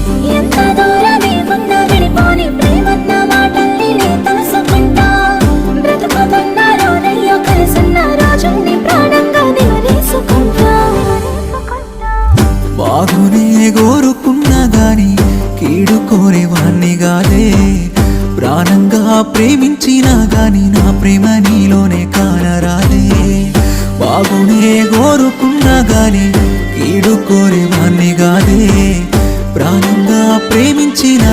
ఎంత దూరమే ఉన్నా విడిపోని ప్రేమన్న మాటల్ని నే తలుసుకుంటా. బ్రతుకుతున్నారోనయ్యో కలిసున్న రోజుల్ని ప్రాణంగా నిలవేసుకుంటా. బాగునే కోరుకున్నా గాని కీడు కోరేవాణ్ణి గాదే. ప్రాణంగా ప్రేమించినా గాని నా ప్రేమ నీలోనే కానరాదే. బాగునే కోరుకున్నా గాని కీడు కోరేవాణ్ణి గాదే. ప్రాణంగా ప్రేమించినా